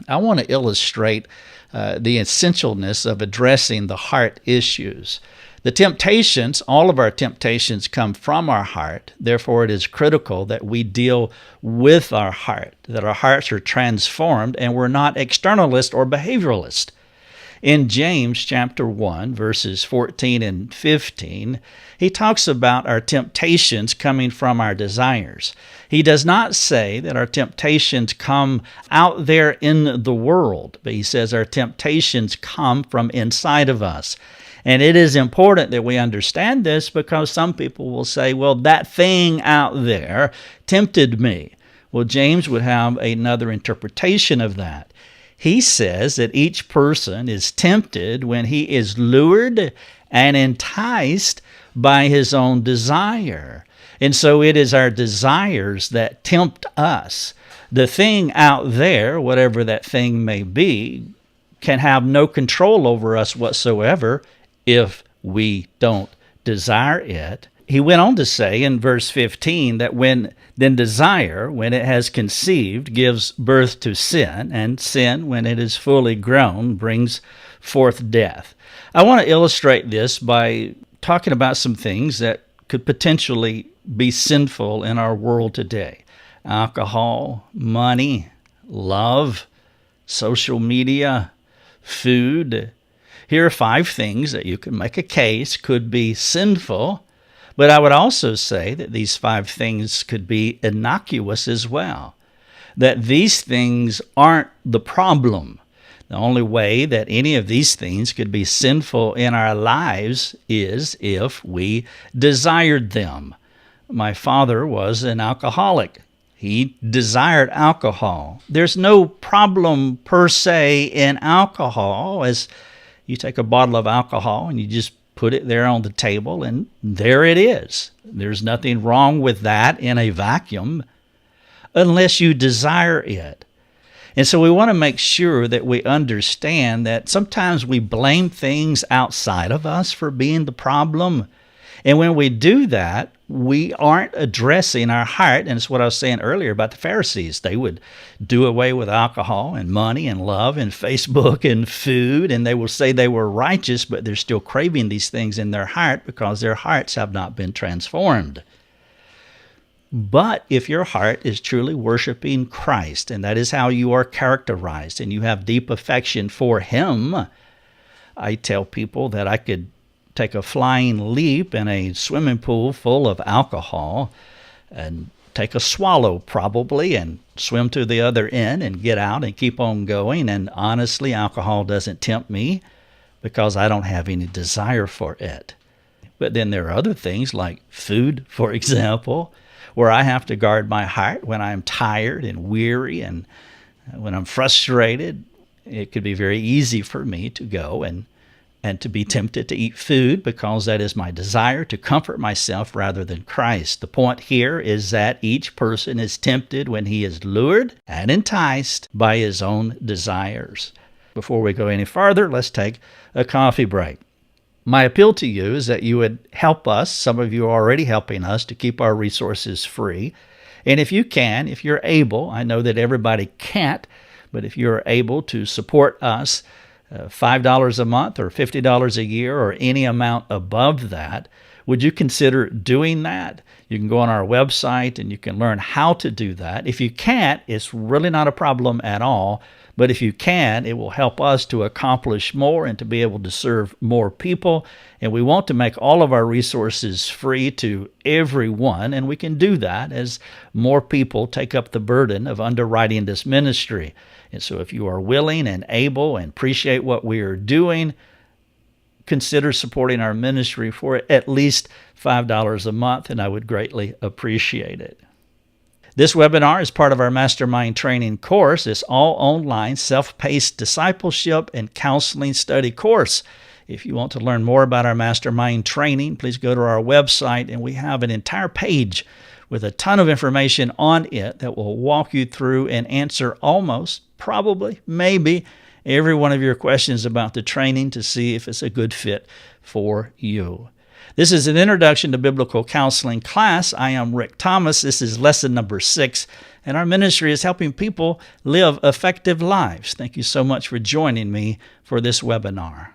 I want to illustrate the essentialness of addressing the heart issues. The temptations, all of our temptations come from our heart. Therefore, it is critical that we deal with our heart, that our hearts are transformed and we're not externalist or behavioralist. In James chapter 1, verses 14 and 15, he talks about our temptations coming from our desires. He does not say that our temptations come out there in the world, but he says our temptations come from inside of us. And it is important that we understand this because some people will say, well, that thing out there tempted me. Well, James would have another interpretation of that. He says that each person is tempted when he is lured and enticed by his own desire. And so it is our desires that tempt us. The thing out there, whatever that thing may be, can have no control over us whatsoever if we don't desire it. He went on to say in verse 15 that then desire, when it has conceived, gives birth to sin, and sin, when it is fully grown, brings forth death. I want to illustrate this by talking about some things that could potentially be sinful in our world today. Alcohol, money, love, social media, food. Here are 5 things that you can make a case could be sinful, but I would also say that these 5 things could be innocuous as well, that these things aren't the problem. The only way that any of these things could be sinful in our lives is if we desired them. My father was an alcoholic. He desired alcohol. There's no problem per se in alcohol, as you take a bottle of alcohol and you just put it there on the table and there it is. There's nothing wrong with that in a vacuum unless you desire it. And so we want to make sure that we understand that sometimes we blame things outside of us for being the problem. And when we do that, we aren't addressing our heart. And it's what I was saying earlier about the Pharisees. They would do away with alcohol and money and love and Facebook and food, and they will say they were righteous, but they're still craving these things in their heart because their hearts have not been transformed. But if your heart is truly worshiping Christ, and that is how you are characterized, and you have deep affection for Him, I tell people that I could take a flying leap in a swimming pool full of alcohol and take a swallow probably and swim to the other end and get out and keep on going. And honestly, alcohol doesn't tempt me because I don't have any desire for it. But then there are other things like food, for example, where I have to guard my heart when I'm tired and weary and when I'm frustrated. It could be very easy for me to go and to be tempted to eat food because that is my desire to comfort myself rather than Christ. The point here is that each person is tempted when he is lured and enticed by his own desires. Before we go any further, let's take a coffee break. My appeal to you is that you would help us. Some of you are already helping us to keep our resources free. And if you can, if you're able, I know that everybody can't, but if you're able to support us, $5 a month or $50 a year or any amount above that, would you consider doing that? You can go on our website and you can learn how to do that. If you can't, it's really not a problem at all. But if you can, it will help us to accomplish more and to be able to serve more people. And we want to make all of our resources free to everyone. And we can do that as more people take up the burden of underwriting this ministry. And so if you are willing and able and appreciate what we are doing, consider supporting our ministry for at least $5 a month, and I would greatly appreciate it. This webinar is part of our Mastermind Training course. It's all online, self-paced discipleship and counseling study course. If you want to learn more about our Mastermind Training, please go to our website, and we have an entire page with a ton of information on it that will walk you through and answer almost, probably, maybe, every one of your questions about the training to see if it's a good fit for you. This is an Introduction to Biblical Counseling class. I am Rick Thomas. This is lesson number 6, and our ministry is helping people live effective lives. Thank you so much for joining me for this webinar.